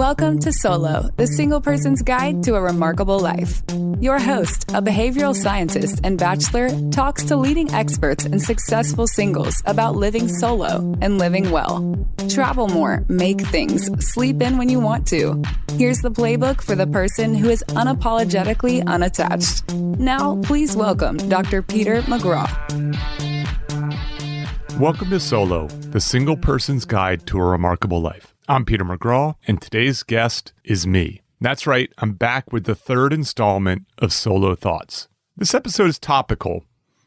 Welcome to Solo, the single person's guide to a remarkable life. Your host, a behavioral scientist and bachelor, talks to leading experts and successful singles about living solo and living well. Travel more, make things, sleep in when you want to. Here's the playbook for the person who is unapologetically unattached. Now, please welcome Dr. Peter McGraw. Welcome to Solo, the single person's guide to a remarkable life. I'm Peter McGraw, and today's guest is me. That's right, I'm back with the third installment of Solo Thoughts. This episode is topical.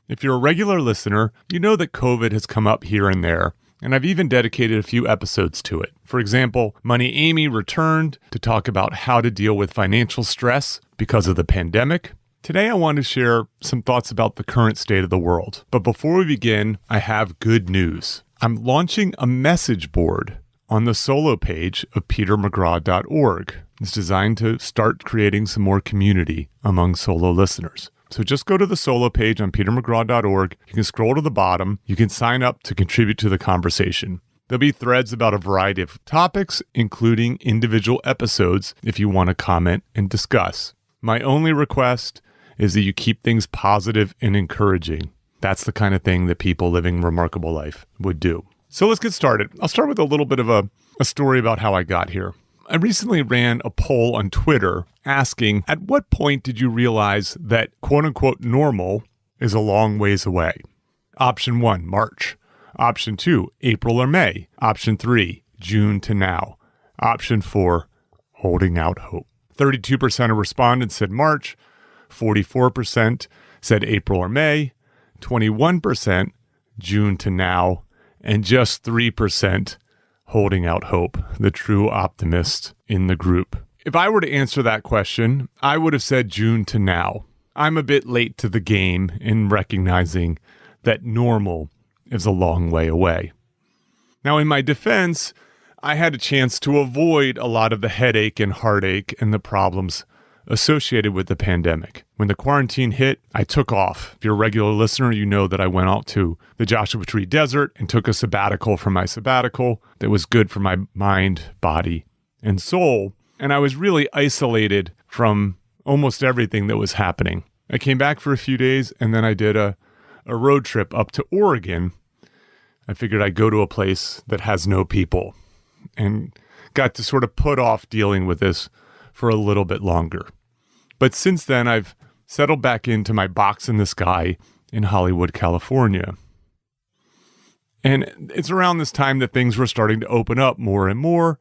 If you're a regular listener, you know that COVID has come up here and there, and I've even dedicated a few episodes to it. For example, Money Amy returned to talk about how to deal with financial stress because of the pandemic. Today, I want to share some thoughts about the current state of the world. But before we begin, I have good news. I'm launching a message board on the Solo page of petermcgraw.org. It's designed to start creating some more community among Solo listeners. So just go to the Solo page on petermcgraw.org. You can scroll to the bottom. You can sign up to contribute to the conversation. There'll be threads about a variety of topics, including individual episodes if you want to comment and discuss. My only request is that you keep things positive and encouraging. That's the kind of thing that people living a remarkable life would do. So let's get started. I'll start with a little bit of a story about how I got here. I recently ran a poll on Twitter asking, at what point did you realize that quote-unquote normal is a long ways away? Option 1, March. Option 2, April or May. Option 3, June to now. Option 4, holding out hope. 32% of respondents said March. 44% said April or May. 21% June to now. And just 3% holding out hope, the true optimist in the group. If I were to answer that question, I would have said June to now. I'm a bit late to the game in recognizing that normal is a long way away. Now, in my defense, I had a chance to avoid a lot of the headache and heartache and the problems associated with the pandemic. When the quarantine hit, I took off. If you're a regular listener, you know that I went out to the Joshua Tree Desert and took a sabbatical from my sabbatical that was good for my mind, body, and soul. And I was really isolated from almost everything that was happening. I came back for a few days, and then I did a road trip up to Oregon. I figured I'd go to a place that has no people and got to sort of put off dealing with this for a little bit longer. But since then, I've settled back into my box in the sky in Hollywood, California. And it's around this time that things were starting to open up more and more.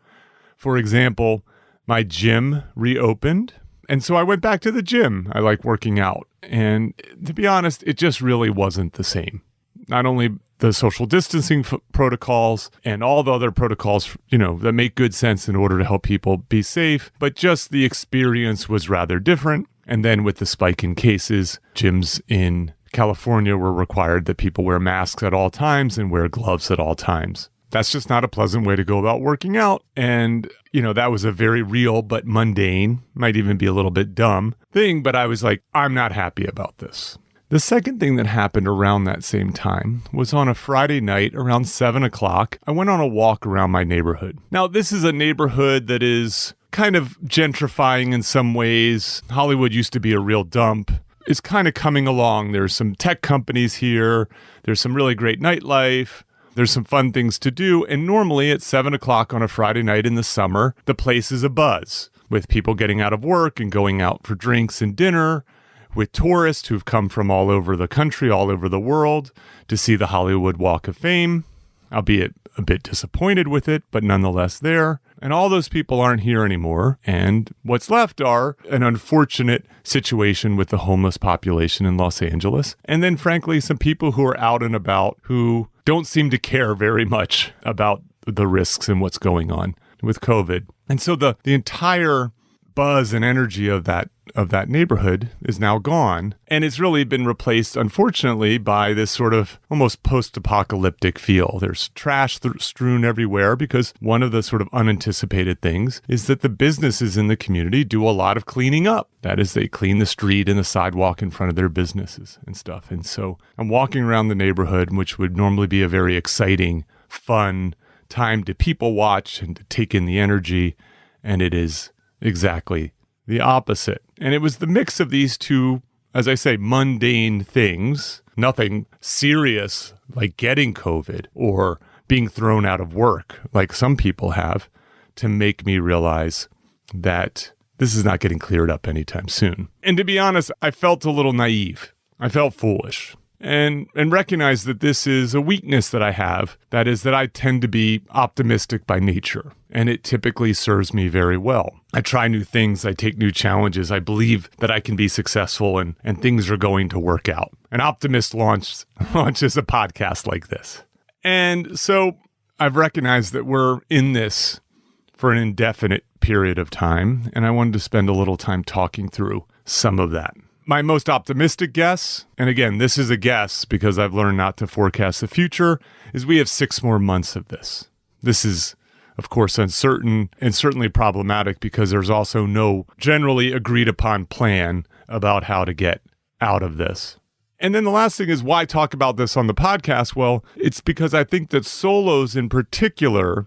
For example, my gym reopened. And so I went back to the gym. I like working out. And to be honest, it just really wasn't the same. Not only the social distancing protocols and all the other protocols, that make good sense in order to help people be safe, but just the experience was rather different. And then with the spike in cases, gyms in California were required that people wear masks at all times and wear gloves at all times. That's just not a pleasant way to go about working out. And, that was a very real but mundane, might even be a little bit dumb thing, but I was like, I'm not happy about this. The second thing that happened around that same time was on a Friday night around 7 o'clock, I went on a walk around my neighborhood. Now, this is a neighborhood that is kind of gentrifying in some ways. Hollywood used to be a real dump. It's kind of coming along. There's some tech companies here. There's some really great nightlife. There's some fun things to do. And normally at 7 o'clock on a Friday night in the summer, the place is abuzz with people getting out of work and going out for drinks and dinner, with tourists who've come from all over the country, all over the world to see the Hollywood Walk of Fame, albeit a bit disappointed with it, but nonetheless there. And all those people aren't here anymore. And what's left are an unfortunate situation with the homeless population in Los Angeles. And then, frankly, some people who are out and about who don't seem to care very much about the risks and what's going on with COVID. And so the entire buzz and energy of that neighborhood is now gone. And it's really been replaced, unfortunately, by this sort of almost post-apocalyptic feel. There's trash strewn everywhere because one of the sort of unanticipated things is that the businesses in the community do a lot of cleaning up. That is, they clean the street and the sidewalk in front of their businesses and stuff. And so I'm walking around the neighborhood, which would normally be a very exciting, fun time to people watch and to take in the energy. And it is exactly the opposite. And it was the mix of these two, as I say, mundane things, nothing serious like getting COVID or being thrown out of work like some people have, to make me realize that this is not getting cleared up anytime soon. And to be honest, I felt a little naive. I felt foolish. And recognize that this is a weakness that I have. That is that I tend to be optimistic by nature, and it typically serves me very well. I try new things. I take new challenges. I believe that I can be successful and things are going to work out. An optimist launches a podcast like this. And so I've recognized that we're in this for an indefinite period of time, and I wanted to spend a little time talking through some of that. My most optimistic guess, and again, this is a guess because I've learned not to forecast the future, is we have 6 more months of this. This is, of course, uncertain and certainly problematic because there's also no generally agreed upon plan about how to get out of this. And then the last thing is, why talk about this on the podcast? Well, it's because I think that solos in particular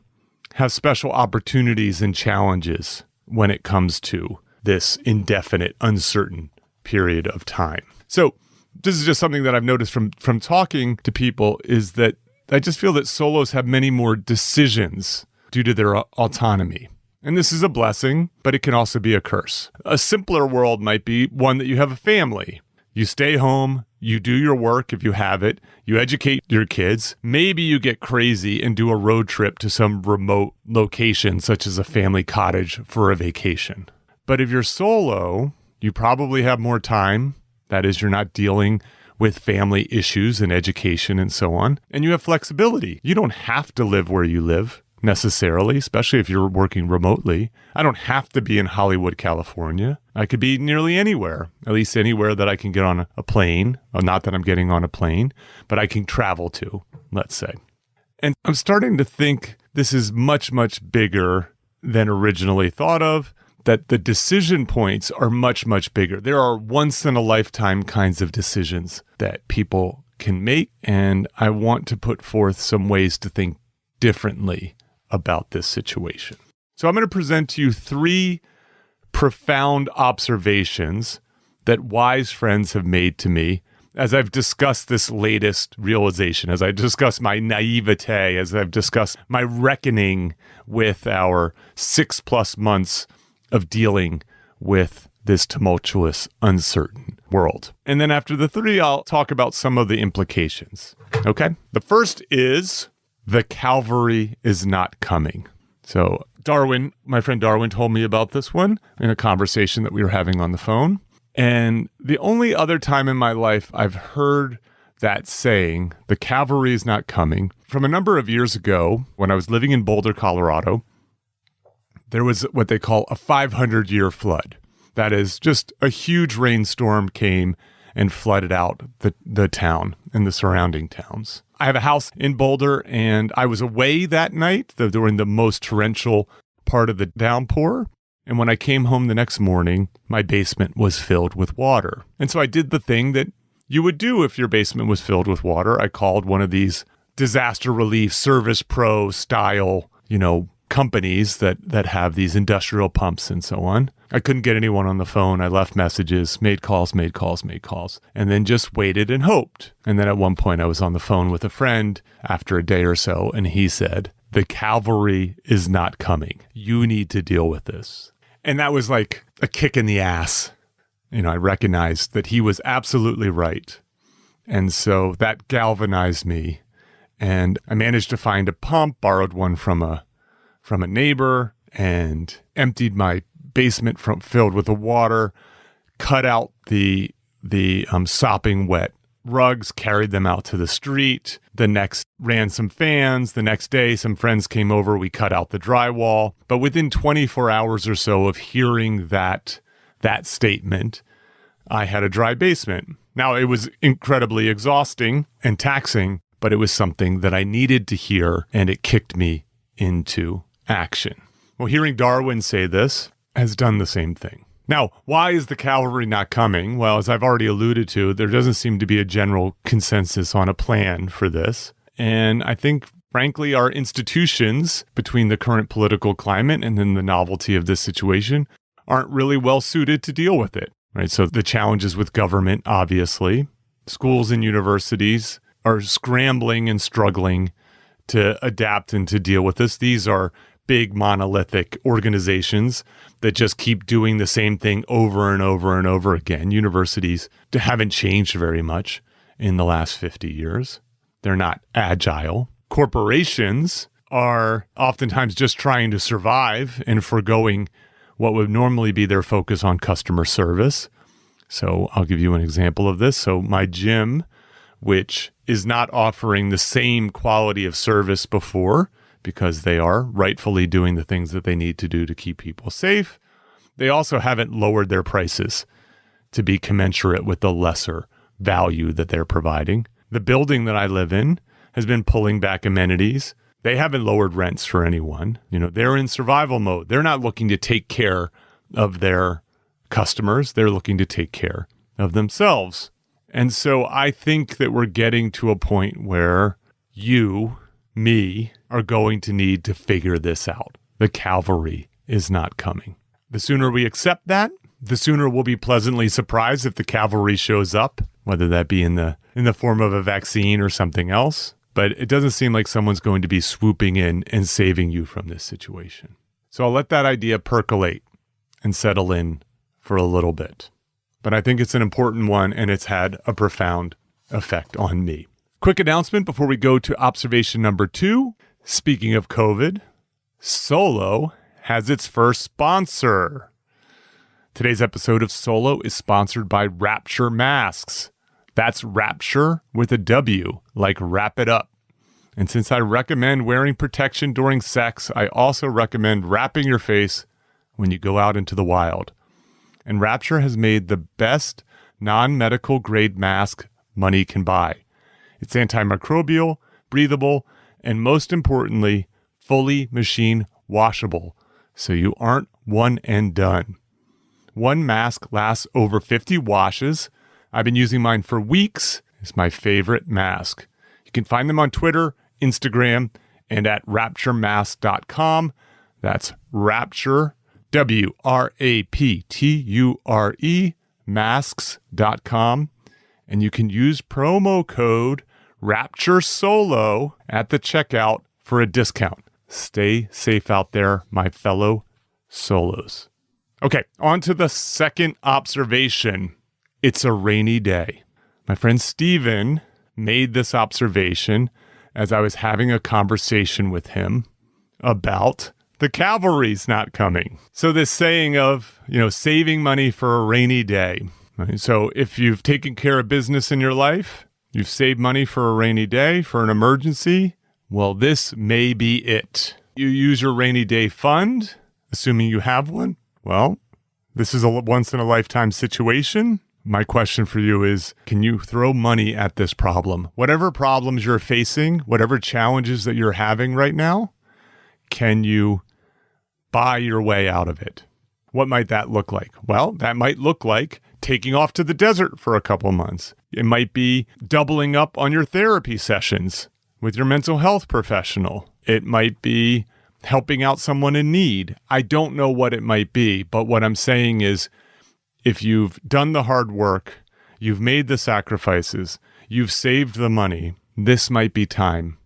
have special opportunities and challenges when it comes to this indefinite, uncertain period of time. So this is just something that I've noticed from talking to people, is that I just feel that solos have many more decisions due to their autonomy. And this is a blessing, but it can also be a curse. A simpler world might be one that you have a family. You stay home, you do your work if you have it, you educate your kids, maybe you get crazy and do a road trip to some remote location, such as a family cottage for a vacation. But if you're solo, you probably have more time. That is, you're not dealing with family issues and education and so on. And you have flexibility. You don't have to live where you live necessarily, especially if you're working remotely. I don't have to be in Hollywood, California. I could be nearly anywhere, at least anywhere that I can get on a plane. Well, not that I'm getting on a plane, but I can travel to, let's say. And I'm starting to think this is much, much bigger than originally thought of, that the decision points are much, much bigger. There are once-in-a-lifetime kinds of decisions that people can make, and I want to put forth some ways to think differently about this situation. So I'm going to present to you 3 profound observations that wise friends have made to me as I've discussed this latest realization, as I discuss my naivete, as I've discussed my reckoning with our 6+ months of dealing with this tumultuous, uncertain world. And then after the 3, I'll talk about some of the implications. Okay? The first is the cavalry is not coming. So Darwin, my friend Darwin, told me about this one in a conversation that we were having on the phone. And the only other time in my life I've heard that saying, the cavalry is not coming, from a number of years ago when I was living in Boulder, Colorado. There was what they call a 500-year flood. That is, just a huge rainstorm came and flooded out the town and the surrounding towns. I have a house in Boulder, and I was away that night during the most torrential part of the downpour. And when I came home the next morning, my basement was filled with water. And so I did the thing that you would do if your basement was filled with water. I called one of these disaster relief service pro style, companies that have these industrial pumps and so on. I couldn't get anyone on the phone. I left messages, made calls, and then just waited and hoped. And then at one point I was on the phone with a friend after a day or so, and he said, the cavalry is not coming. You need to deal with this. And that was like a kick in the ass. I recognized that he was absolutely right. And so that galvanized me. And I managed to find a pump, borrowed one from a neighbor, and emptied my basement filled with the water, cut out the sopping wet rugs, carried them out to the street. Ran some fans. The next day, some friends came over. We cut out the drywall. But within 24 hours or so of hearing that statement, I had a dry basement. Now, it was incredibly exhausting and taxing, but it was something that I needed to hear, and it kicked me into action. Well, hearing Darwin say this has done the same thing. Now, why is the cavalry not coming? Well, as I've already alluded to, there doesn't seem to be a general consensus on a plan for this. And I think Frankly, our institutions, between the current political climate and then the novelty of this situation, aren't really well suited to deal with it, right? So the challenges with government, obviously, schools and universities are scrambling and struggling to adapt and to deal with this. These are big monolithic organizations that just keep doing the same thing over and over and over again. Universities haven't changed very much in the last 50 years. They're not agile. Corporations are oftentimes just trying to survive and forgoing what would normally be their focus on customer service. So I'll give you an example of this. So my gym, which is not offering the same quality of service before, because they are rightfully doing the things that they need to do to keep people safe, they also haven't lowered their prices to be commensurate with the lesser value that they're providing. The building that I live in has been pulling back amenities. They haven't lowered rents for anyone. They're in survival mode. They're not looking to take care of their customers. They're looking to take care of themselves. And so I think that we're getting to a point where me, are going to need to figure this out. The cavalry is not coming. The sooner we accept that, the sooner we'll be pleasantly surprised if the cavalry shows up, whether that be in the form of a vaccine or something else. But it doesn't seem like someone's going to be swooping in and saving you from this situation. So I'll let that idea percolate and settle in for a little bit. But I think it's an important one, and it's had a profound effect on me. Quick announcement before we go to observation number 2. Speaking of COVID, Solo has its first sponsor. Today's episode of Solo is sponsored by Rapture Masks. That's Rapture with a W, like wrap it up. And since I recommend wearing protection during sex, I also recommend wrapping your face when you go out into the wild. And Rapture has made the best non-medical grade mask money can buy. It's antimicrobial, breathable, and most importantly, fully machine washable, so you aren't one and done. One mask lasts over 50 washes. I've been using mine for weeks. It's my favorite mask. You can find them on Twitter, Instagram, and at rapturemask.com. That's Rapture, WRAPTURE, masks.com. And you can use promo code Rapture Solo at the checkout for a discount. Stay safe out there, my fellow solos. Okay, on to the second observation. It's a rainy day. My friend Steven made this observation as I was having a conversation with him about the cavalry's not coming. So this saying of, saving money for a rainy day. Right? So if you've taken care of business in your life, you've saved money for a rainy day, for an emergency, well, this may be it. You use your rainy day fund, assuming you have one. Well, this is a once-in-a-lifetime situation. My question for you is, can you throw money at this problem? Whatever problems you're facing, whatever challenges that you're having right now, can you buy your way out of it? What might that look like? Well, that might look like taking off to the desert for a couple months. It might be doubling up on your therapy sessions with your mental health professional. It might be helping out someone in need. I don't know what it might be, but what I'm saying is, if you've done the hard work, you've made the sacrifices, you've saved the money, this might be time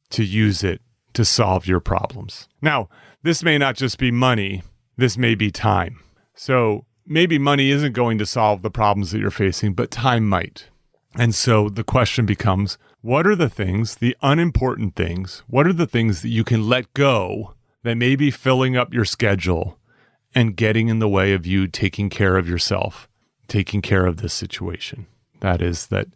to use it to solve your problems. Now, this may not just be money, this may be time. So maybe money isn't going to solve the problems that you're facing, but time might. And so the question becomes, what are the things, the unimportant things, what are the things that you can let go that may be filling up your schedule and getting in the way of you taking care of yourself, taking care of this situation? That is that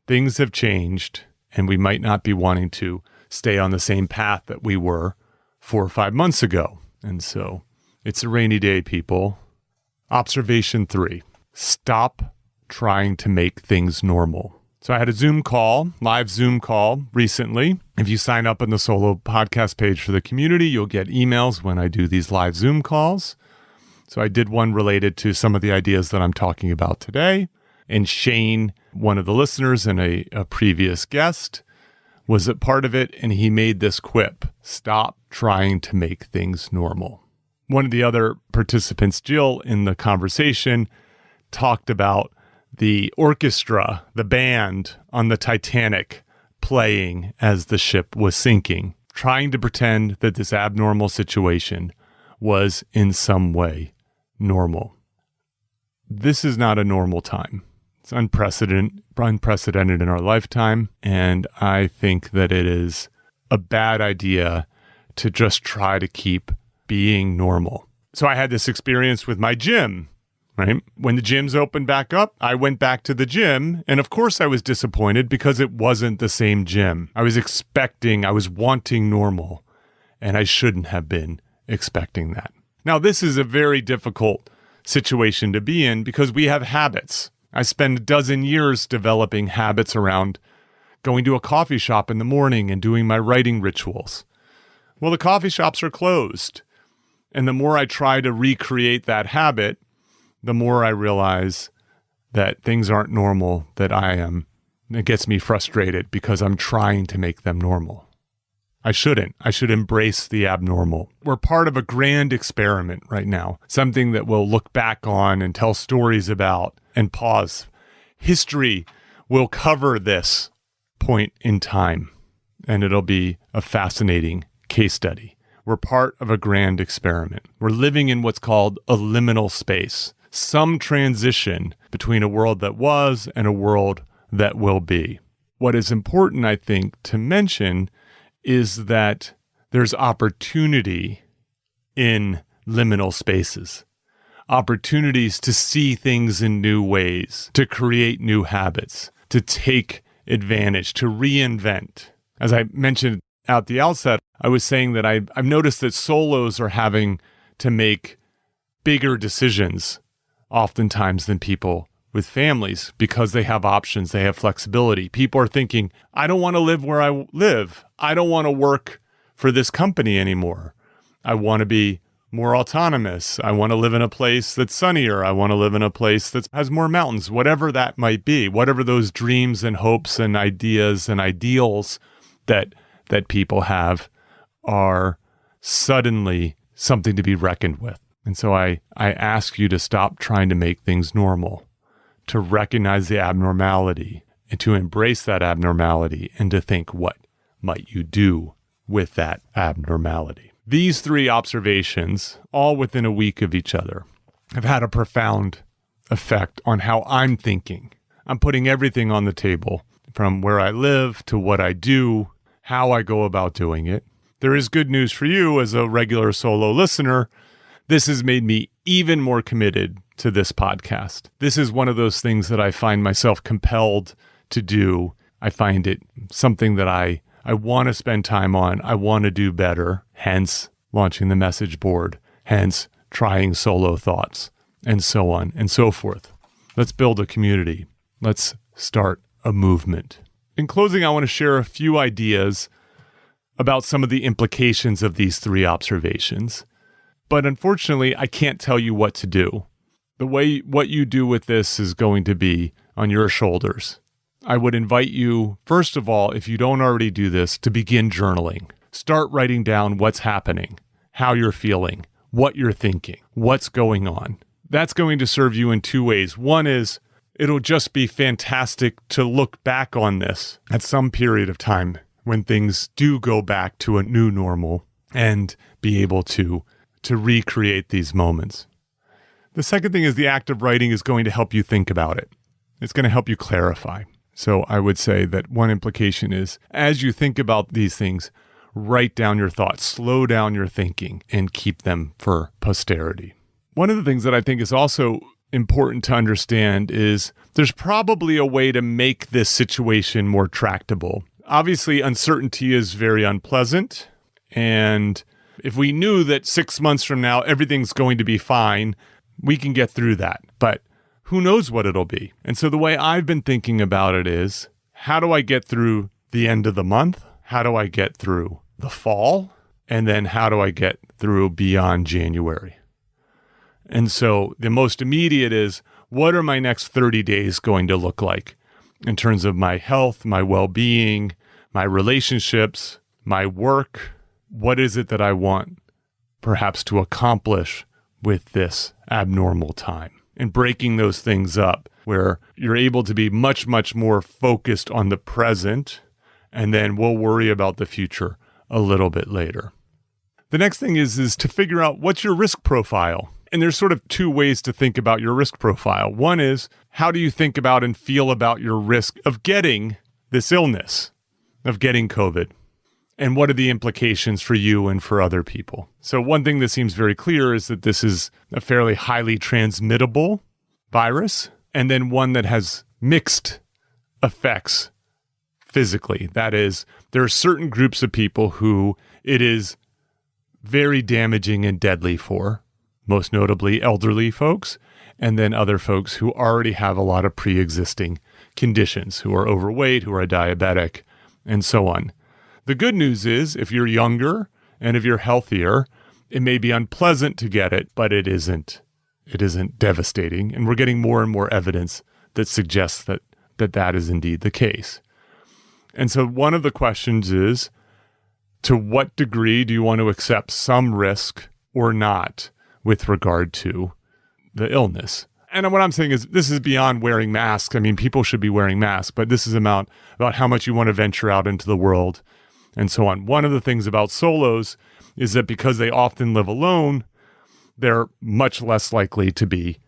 things have changed and we might not be wanting to stay on the same path that we were 4 or 5 months ago. And so it's a rainy day, people. Observation 3, stop trying to make things normal. So I had a live Zoom call recently. If you sign up on the Solo podcast page for the community, you'll get emails when I do these live Zoom calls. So I did one related to some of the ideas that I'm talking about today. And Shane, one of the listeners and a previous guest, was a part of it, and he made this quip: stop trying to make things normal. One of the other participants, Jill, in the conversation, talked about the orchestra, the band on the Titanic playing as the ship was sinking, trying to pretend that this abnormal situation was in some way normal. This is not a normal time. It's unprecedented in our lifetime, and I think that it is a bad idea to just try to keep being normal. So I had this experience with my gym, right? When the gyms opened back up, I went back to the gym, and of course I was disappointed because it wasn't the same gym. I was wanting normal, and I shouldn't have been expecting that. Now, this is a very difficult situation to be in because we have habits. I spent a dozen years developing habits around going to a coffee shop in the morning and doing my writing rituals. Well, the coffee shops are closed. And the more I try to recreate that habit, the more I realize that things aren't normal, that I am. It gets me frustrated because I'm trying to make them normal. I shouldn't. I should embrace the abnormal. We're part of a grand experiment right now, something that we'll look back on and tell stories about and pause. History will cover this point in time, and it'll be a fascinating case study. We're part of a grand experiment. We're living in what's called a liminal space, some transition between a world that was and a world that will be. What is important, I think, to mention is that there's opportunity in liminal spaces, opportunities to see things in new ways, to create new habits, to take advantage, to reinvent. As I mentioned at the outset, I was saying that I've noticed that solos are having to make bigger decisions oftentimes than people with families because they have options, they have flexibility. People are thinking, I don't want to live where I live. I don't want to work for this company anymore. I want to be more autonomous. I want to live in a place that's sunnier. I want to live in a place that has more mountains, whatever that might be, whatever those dreams and hopes and ideas and ideals that people have are suddenly something to be reckoned with. And so I ask you to stop trying to make things normal, to recognize the abnormality and to embrace that abnormality and to think, what might you do with that abnormality? These three observations, all within a week of each other, have had a profound effect on how I'm thinking. I'm putting everything on the table, from where I live to what I do, how I go about doing it. There is good news for you as a regular solo listener. This has made me even more committed to this podcast. This is one of those things that I find myself compelled to do. I find it something that I want to spend time on. I want to do better, hence launching the message board, hence trying solo thoughts, and so on and so forth. Let's build a community. Let's start a movement. In closing, I want to share a few ideas about some of the implications of these three observations. But unfortunately, I can't tell you what to do. What you do with this is going to be on your shoulders. I would invite you, first of all, if you don't already do this, to begin journaling. Start writing down what's happening, how you're feeling, what you're thinking, what's going on. That's going to serve you in two ways. One is it'll just be fantastic to look back on this at some period of time when things do go back to a new normal and be able to recreate these moments. The second thing is the act of writing is going to help you think about it. It's going to help you clarify. So I would say that one implication is, as you think about these things, write down your thoughts, slow down your thinking, and keep them for posterity. One of the things that I think is also important to understand is there's probably a way to make this situation more tractable. Obviously, uncertainty is very unpleasant, and if we knew that 6 months from now everything's going to be fine, we can get through that. But who knows what it'll be? And so the way I've been thinking about it is, how do I get through the end of the month? How do I get through the fall? And then how do I get through beyond January? And so the most immediate is, what are my next 30 days going to look like in terms of my health, my well-being, my relationships, my work. What is it that I want perhaps to accomplish with this abnormal time? And breaking those things up where you're able to be much, much more focused on the present, and then we'll worry about the future a little bit later. The next thing is to figure out what's your risk profile. And there's sort of two ways to think about your risk profile. One is, how do you think about and feel about your risk of getting this illness, of getting COVID? And what are the implications for you and for other people? So one thing that seems very clear is that this is a fairly highly transmittable virus, and then one that has mixed effects physically. That is, there are certain groups of people who it is very damaging and deadly for, most notably elderly folks, and then other folks who already have a lot of pre-existing conditions, who are overweight, who are diabetic, and so on. The good news is, if you're younger and if you're healthier, it may be unpleasant to get it, but it isn't devastating. And we're getting more and more evidence that suggests that is indeed the case. And so one of the questions is, to what degree do you want to accept some risk or not with regard to the illness? And what I'm saying is, this is beyond wearing masks. I mean, people should be wearing masks, but this is about how much you want to venture out into the world and so on. One of the things about solos is that because they often live alone, they're much less likely to be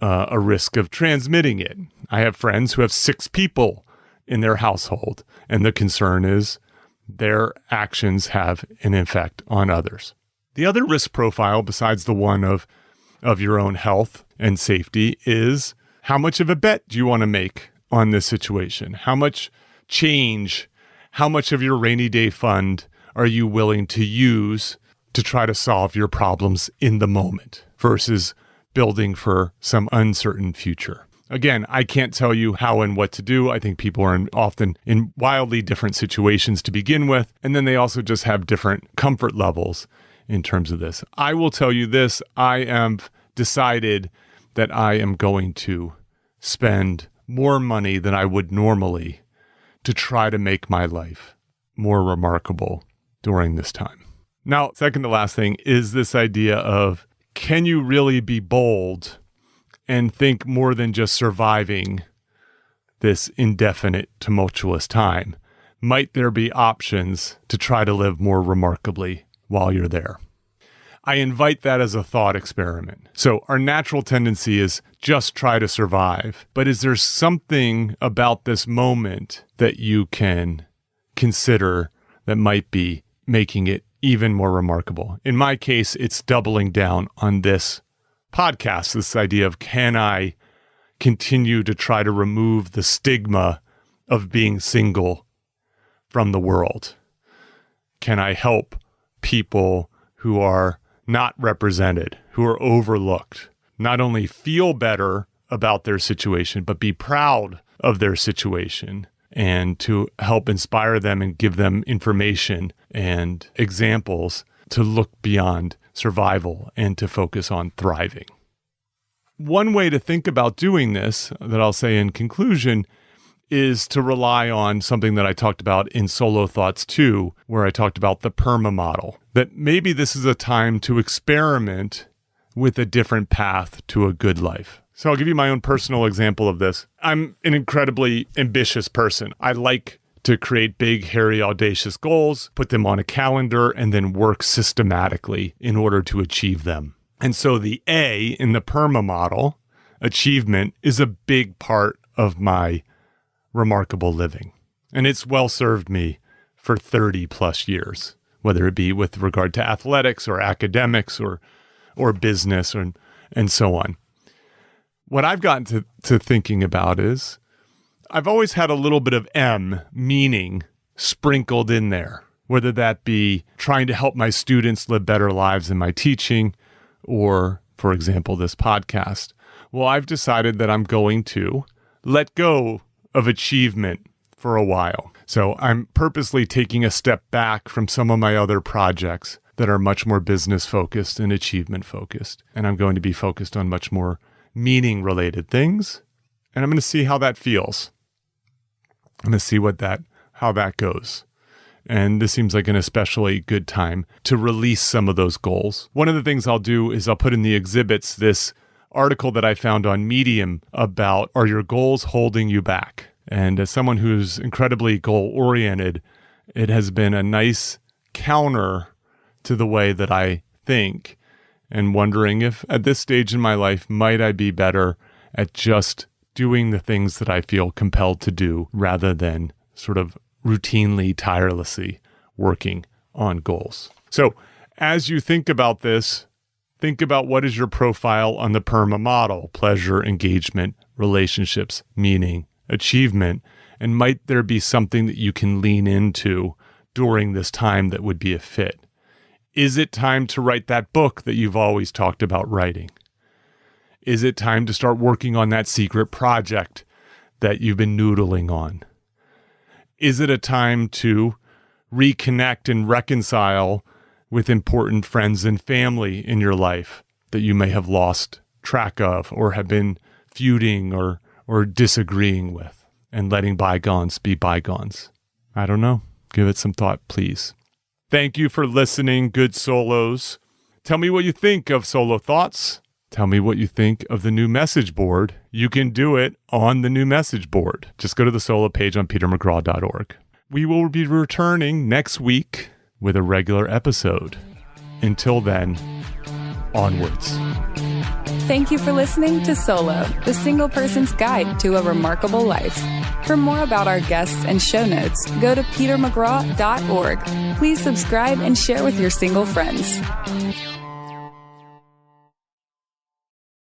a risk of transmitting it. I have friends who have 6 people in their household, and the concern is their actions have an effect on others. The other risk profile, besides the one of your own health and safety, is how much of a bet do you want to make on this situation? How much change, how much of your rainy day fund are you willing to use to try to solve your problems in the moment versus building for some uncertain future? Again, I can't tell you how and what to do. I think people are often in wildly different situations to begin with, and then they also just have different comfort levels in terms of this. I will tell you this, I have decided that I am going to spend more money than I would normally to try to make my life more remarkable during this time. Now, second to last thing is this idea of, can you really be bold and think more than just surviving this indefinite, tumultuous time? Might there be options to try to live more remarkably while you're there? I invite that as a thought experiment. So our natural tendency is just try to survive. But is there something about this moment that you can consider that might be making it even more remarkable? In my case, it's doubling down on this podcast, this idea of, can I continue to try to remove the stigma of being single from the world? Can I help people who are not represented, who are overlooked, not only feel better about their situation, but be proud of their situation, and to help inspire them and give them information and examples to look beyond survival and to focus on thriving? One way to think about doing this, that I'll say in conclusion, is to rely on something that I talked about in Solo Thoughts 2, where I talked about the PERMA model, that maybe this is a time to experiment with a different path to a good life. So I'll give you my own personal example of this. I'm an incredibly ambitious person. I like to create big, hairy, audacious goals, put them on a calendar, and then work systematically in order to achieve them. And so the A in the PERMA model, achievement, is a big part of my remarkable living. And it's well served me for 30 plus years, whether it be with regard to athletics or academics or business and so on. What I've gotten to thinking about is, I've always had a little bit of M, meaning, sprinkled in there, whether that be trying to help my students live better lives in my teaching, or, for example, this podcast. Well, I've decided that I'm going to let go of achievement for a while. So I'm purposely taking a step back from some of my other projects that are much more business focused and achievement focused. And I'm going to be focused on much more meaning related things. And I'm going to see how that feels. I'm going to see how that goes. And this seems like an especially good time to release some of those goals. One of the things I'll do is I'll put in the exhibits this article that I found on Medium about, are your goals holding you back? And as someone who's incredibly goal-oriented, it has been a nice counter to the way that I think, and wondering if at this stage in my life, might I be better at just doing the things that I feel compelled to do rather than sort of routinely, tirelessly working on goals. So as you think about this, think about what is your profile on the PERMA model: pleasure, engagement, relationships, meaning, achievement, and might there be something that you can lean into during this time that would be a fit? Is it time to write that book that you've always talked about writing? Is it time to start working on that secret project that you've been noodling on? Is it a time to reconnect and reconcile with important friends and family in your life that you may have lost track of or have been feuding or disagreeing with, and letting bygones be bygones? I don't know. Give it some thought, please. Thank you for listening, good solos. Tell me what you think of Solo Thoughts. Tell me what you think of the new message board. You can do it on the new message board. Just go to the solo page on petermcgraw.org. We will be returning next week with a regular episode. Until then, onwards. Thank you for listening to Solo, the single person's guide to a remarkable life. For more about our guests and show notes, go to petermcgraw.org. Please subscribe and share with your single friends.